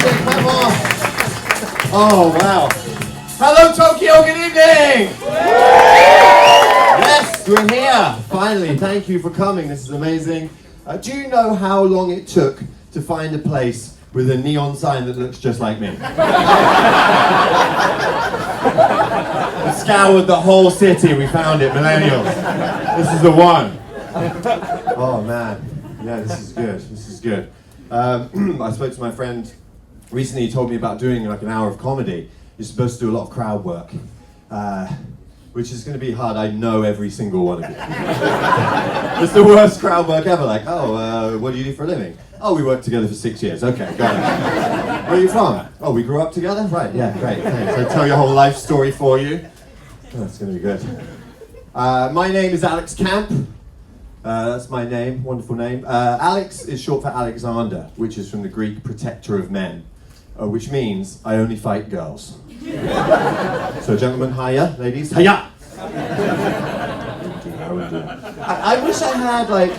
Cameos. Oh, wow. Hello, Tokyo, good evening. Yes, we're here, finally. Thank you for coming, this is amazing. Do you know how long it took to find a place with a neon sign that looks just like me? We scoured the whole city, we found it, millennials. This is the one. Oh man, yeah, this is good. I spoke to my friend recently. He told me about doing like an hour of comedy. You're supposed to do a lot of crowd work, which is going to be hard. I know every single one of you. It's the worst crowd work ever. Like, what do you do for a living? Oh, we worked together for 6 years. Okay, got it. Where are you from? Oh, we grew up together? Right, yeah, great, thanks. I tell your whole life story for you. Oh, that's going to be good. My name is Alex Camp. That's my name, wonderful name. Alex is short for Alexander, which is from the Greek protector of men, which means I only fight girls. So gentlemen, hiya, ladies, hiya! I wish I had like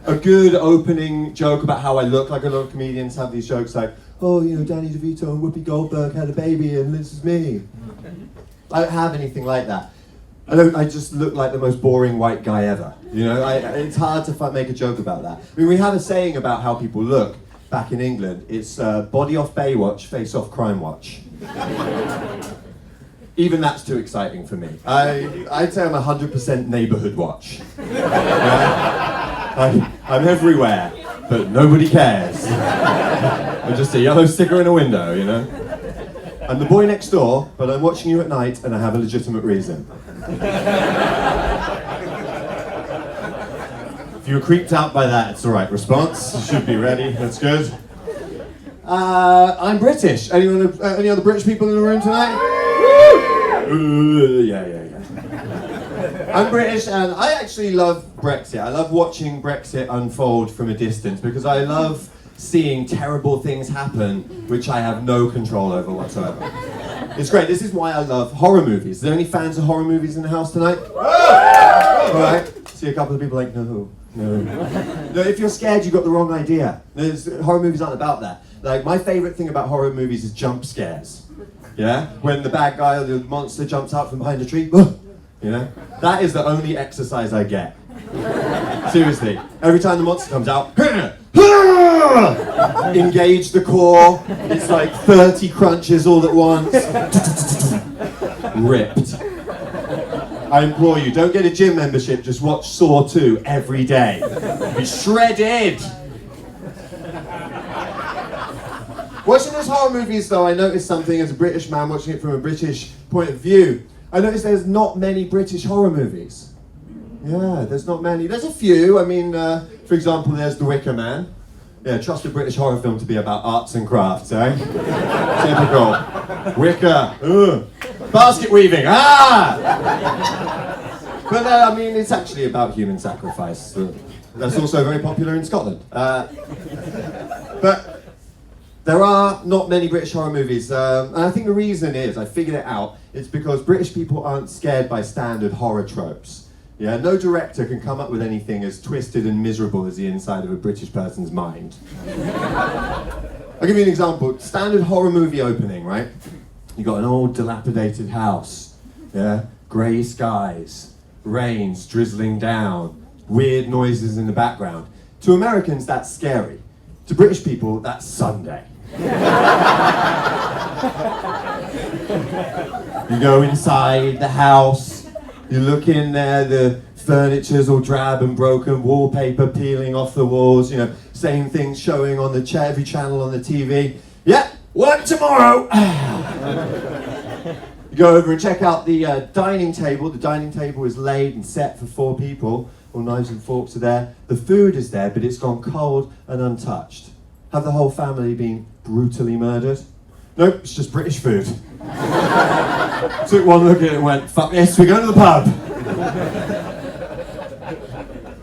a good opening joke about how I look. Like a lot of comedians have these jokes like, oh, you know, Danny DeVito and Whoopi Goldberg had a baby and this is me. I don't have anything like that. I just look like the most boring white guy ever. You know, it's hard to make a joke about that. I mean, we have a saying about how people look back in England. It's body off Baywatch, face off Crime Watch. Even that's too exciting for me. I'd say I'm 100% neighborhood watch. Yeah? I'm everywhere, but nobody cares. I'm just a yellow sticker in a window, you know? I'm the boy next door, but I'm watching you at night and I have a legitimate reason. If you were creeped out by that, it's the right response. You should be ready, that's good. I'm British. Any other British people in the room tonight? Yeah. I'm British and I actually love Brexit. I love watching Brexit unfold from a distance because I love seeing terrible things happen which I have no control over whatsoever. It's great. This is why I love horror movies. Are there any fans of horror movies in the house tonight? Alright. See a couple of people like, no. No, if you're scared, you've got the wrong idea. Horror movies aren't about that. Like, my favourite thing about horror movies is jump scares. Yeah? When the bad guy or the monster jumps out from behind a tree, you know? That is the only exercise I get. Seriously. Every time the monster comes out, engage the core. It's like 30 crunches all at once. Ripped. I implore you, don't get a gym membership, just watch Saw 2 every day. Be shredded! Watching those horror movies though, I noticed something as a British man watching it from a British point of view. I noticed there's not many British horror movies. Yeah, there's not many. There's a few. I mean, for example, there's The Wicker Man. Yeah, trust a British horror film to be about arts and crafts, eh? Typical. Wicker. Basket weaving. But I mean, it's actually about human sacrifice. That's also very popular in Scotland. But there are not many British horror movies, and I think the reason is, I figured it out, it's because British people aren't scared by standard horror tropes. Yeah, no director can come up with anything as twisted and miserable as the inside of a British person's mind. I'll give you an example. Standard horror movie opening, right? You got an old dilapidated house, yeah? Grey skies, rains drizzling down, weird noises in the background. To Americans, that's scary. To British people, that's Sunday. You go inside the house, you look in there, the furniture's all drab and broken, wallpaper peeling off the walls, you know, same things showing on the every channel on the TV. Yeah, work tomorrow! You go over and check out the dining table. The dining table is laid and set for 4 people. All knives and forks are there. The food is there, but it's gone cold and untouched. Have the whole family been brutally murdered? Nope, it's just British food. Took one look at it and went, fuck this, we're going to the pub.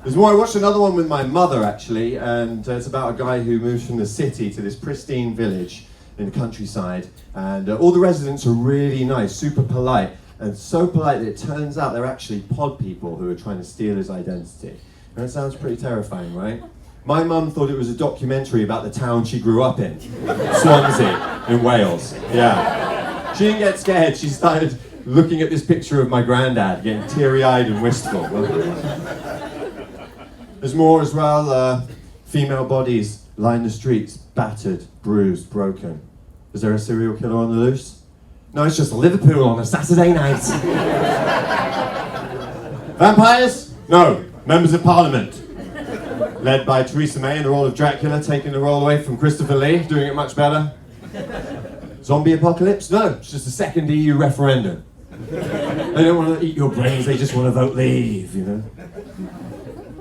There's more. I watched another one with my mother actually, and it's about a guy who moves from the city to this pristine village in the countryside, and all the residents are really nice, super polite, and so polite that it turns out they're actually pod people who are trying to steal his identity. And it sounds pretty terrifying, right? My mum thought it was a documentary about the town she grew up in, Swansea, in Wales. Yeah. She didn't get scared. She started looking at this picture of my granddad, getting teary-eyed and wistful. There's more as well. Female bodies line the streets, battered, bruised, broken. Is there a serial killer on the loose? No, it's just Liverpool on a Saturday night. Vampires? No. Members of Parliament. Led by Theresa May in the role of Dracula, taking the role away from Christopher Lee, doing it much better. Zombie apocalypse? No, it's just a second EU referendum. They don't want to eat your brains, they just want to vote leave, you know?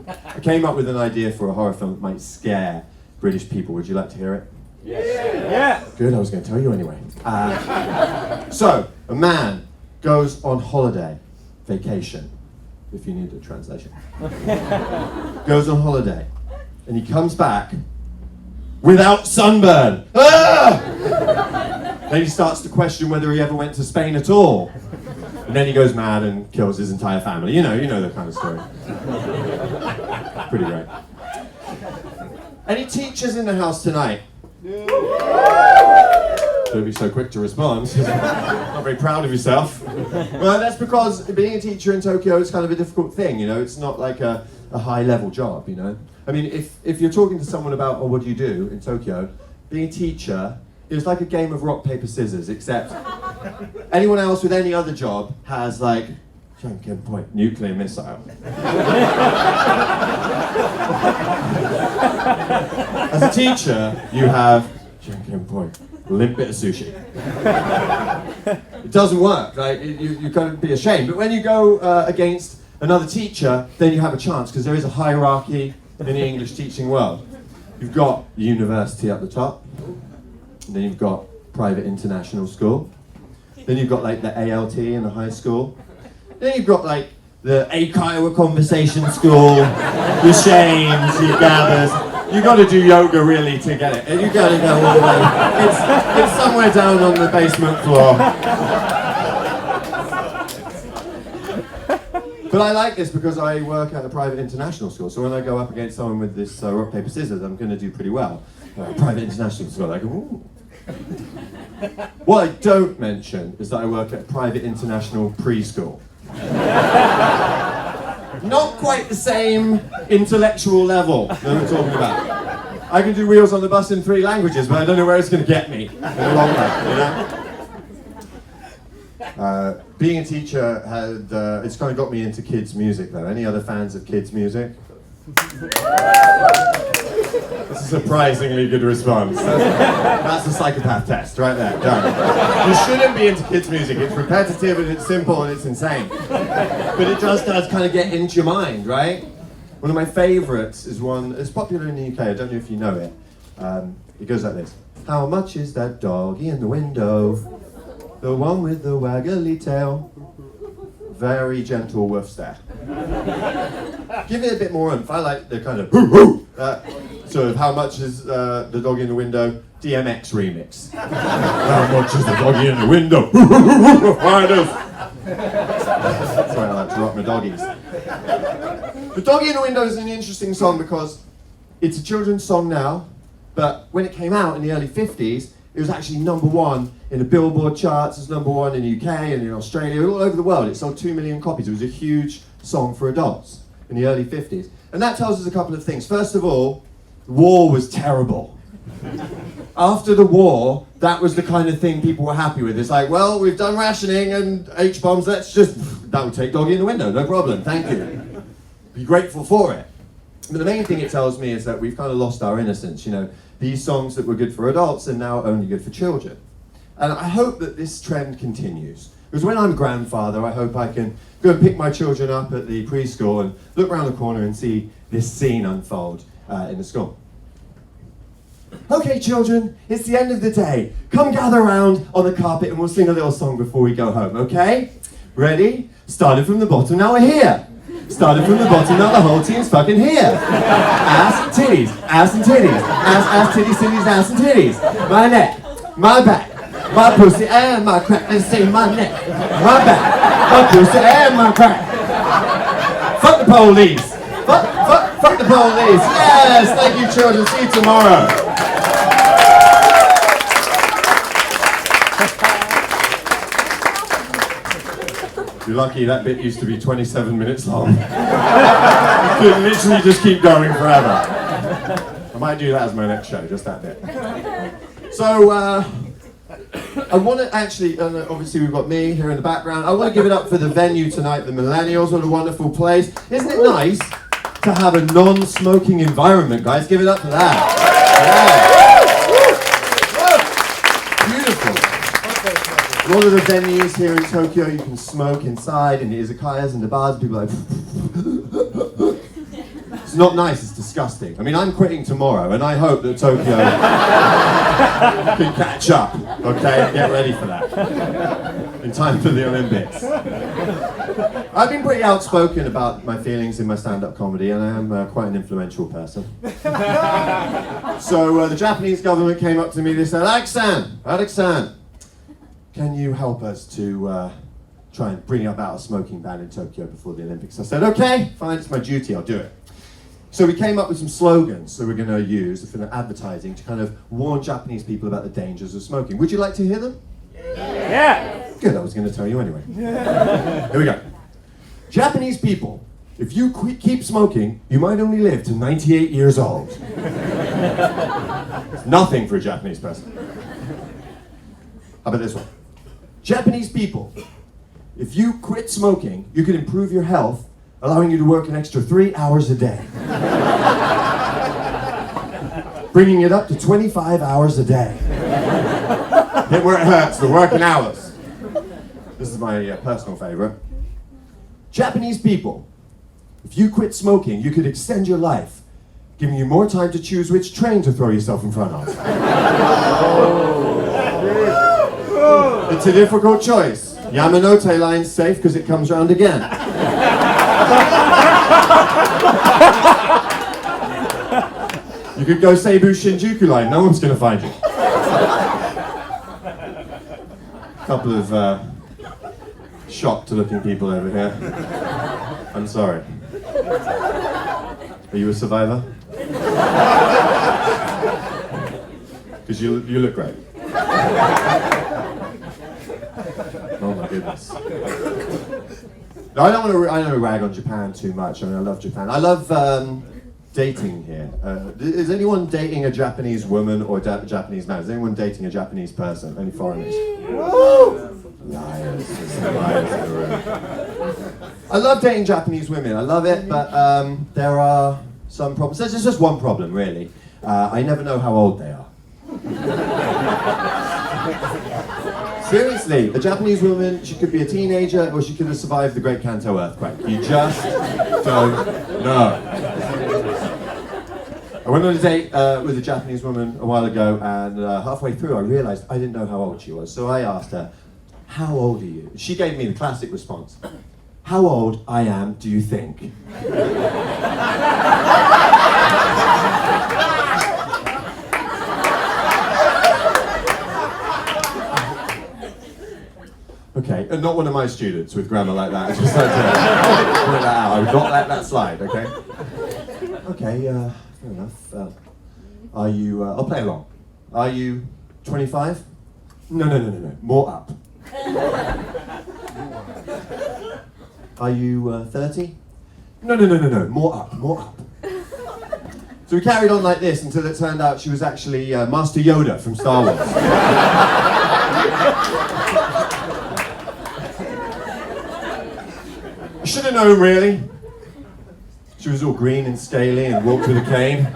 I came up with an idea for a horror film that might scare British people. Would you like to hear it? Yeah. Good, I was going to tell you anyway. So, a man goes on holiday, vacation, if you need a translation. Goes on holiday, and he comes back without sunburn. Ah! Then he starts to question whether he ever went to Spain at all. And then he goes mad and kills his entire family. You know the kind of story. Pretty great. Any teachers in the house tonight? Don't be so quick to respond. Not very proud of yourself. Well, that's because being a teacher in Tokyo is kind of a difficult thing, you know. It's not like a high-level job, you know. I mean, if you're talking to someone about, what do you do in Tokyo, being a teacher is like a game of rock, paper, scissors, except anyone else with any other job has, like, Janken point, nuclear missile. As a teacher, you have Janken point, limp bit of sushi. It doesn't work, like, you've got to be ashamed. But when you go against another teacher, then you have a chance, because there is a hierarchy in the English teaching world. You've got university at the top, and then you've got private international school. Then you've got like the ALT in the high school. Then you've got like the Eikaiwa conversation school, the Shames, the Gathers. You've got to do yoga really to get it. And you've got to go all the way. It's somewhere down on the basement floor. But I like this because I work at a private international school. So when I go up against someone with this rock, paper, scissors, I'm going to do pretty well. Private international school, I go, ooh. What I don't mention is that I work at a private international preschool. Not quite the same intellectual level that we're talking about. I can do Wheels on the Bus in 3 languages, but I don't know where it's going to get me in the long run, you know? Being a teacher it's kind of got me into kids' music, though. Any other fans of kids' music? That's a surprisingly good response. That's the psychopath test, right there, done. You shouldn't be into kids' music. It's repetitive and it's simple and it's insane. But it just does kind of get into your mind, right? One of my favourites is one, it's popular in the UK, I don't know if you know it. It goes like this. How much is that doggy in the window? The one with the waggly tail. Very gentle woof stare. Give it a bit more oomph. I like the kind of hoo-hoo. Sort of how much is the doggy in the window? DMX remix. How much is the doggy in the window? That's why I like to rock my doggies. The Doggy in the Window is an interesting song because it's a children's song now, but when it came out in the early 50s, it was actually #1 in the Billboard charts. It was #1 in the UK and in Australia, all over the world. It sold 2 million copies. It was a huge song for adults in the early 50s. And that tells us a couple of things. First of all, the war was terrible. After the war, that was the kind of thing people were happy with. It's like, well, we've done rationing and H-bombs, that would take Doggy in the Window, no problem, thank you. Be grateful for it. But the main thing it tells me is that we've kind of lost our innocence, you know. These songs that were good for adults are now only good for children. And I hope that this trend continues. Because when I'm grandfather, I hope I can go and pick my children up at the preschool and look around the corner and see this scene unfold in the school. Okay, children, it's the end of the day. Come gather around on the carpet and we'll sing a little song before we go home, okay? Ready? Started from the bottom, now we're here. Started from the bottom, now the whole team's fucking here. Ass, titties, ass and titties. Ass, titties, titties, ass and titties. My neck, my back, my pussy and my crack. Let's say my neck, my back, my pussy and my crack. Fuck the police. Fuck Fuck the police. Yes, thank you, children. See you tomorrow. You're lucky that bit used to be 27 minutes long. You could literally just keep going forever. I might do that as my next show, just that bit. So, I want to actually, obviously we've got me here in the background. I want to give it up for the venue tonight, the Millennials. What a wonderful place. Isn't it nice to have a non-smoking environment, guys? Give it up for that. Yeah. Beautiful. A lot of the venues here in Tokyo, you can smoke inside, in the izakayas and the bars, people are like... It's not nice, it's disgusting. I mean, I'm quitting tomorrow, and I hope that Tokyo can catch up, okay? Get ready for that. In time for the Olympics. I've been pretty outspoken about my feelings in my stand-up comedy, and I am quite an influential person. So the Japanese government came up to me, they said, Alex-san, can you help us to try and bring about a smoking ban in Tokyo before the Olympics? I said, okay, fine, it's my duty, I'll do it. So we came up with some slogans that we're going to use for the advertising to kind of warn Japanese people about the dangers of smoking. Would you like to hear them? Yeah! Good, I was going to tell you anyway. Here we go. Japanese people, if you keep smoking, you might only live to 98 years old. It's nothing for a Japanese person. How about this one? Japanese people, if you quit smoking, you can improve your health, allowing you to work an extra 3 hours a day. Bringing it up to 25 hours a day. Hit where it hurts, the working hours. This is my personal favorite. Japanese people, if you quit smoking, you could extend your life, giving you more time to choose which train to throw yourself in front of. It's a difficult choice. Yamanote line's safe because it comes round again. You could go Seibu Shinjuku line, no one's going to find you. A couple of shocked looking people over here. I'm sorry. Are you a survivor? Because you look great. Oh my goodness. No, I don't want to rag on Japan too much. I mean, I love Japan. I love dating here. Is anyone dating a Japanese woman or Japanese man? Is anyone dating a Japanese person? Any foreigners? Woo! Liars. There's some liars in the room. I love dating Japanese women. I love it, but there are some problems. There's just one problem, really. I never know how old they are. Seriously, a Japanese woman, she could be a teenager or she could have survived the Great Kanto earthquake. You just don't know. I went on a date with a Japanese woman a while ago, and halfway through I realized I didn't know how old she was. So I asked her, how old are you? She gave me the classic response, how old I am, do you think? Okay, and not one of my students with grammar like that. I just like to point that out. I would not let that slide, okay? Okay, fair enough. Are you, I'll play along. Are you 25? No, more up. Are you 30? No, more up. So we carried on like this until it turned out she was actually Master Yoda from Star Wars. I should have known, really. She was all green and scaly and walked with a cane.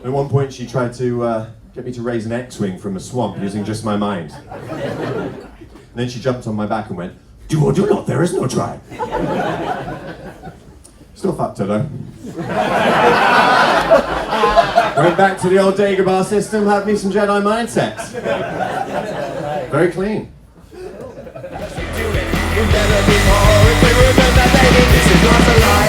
At one point she tried to get me to raise an X-wing from a swamp using just my mind. And then she jumped on my back and went, do or do not, there is no try. Still fucked her though. Went back to the old Dagobah system, had me some Jedi mindsets. Very clean. Better before if we remember, baby, this is not a lie.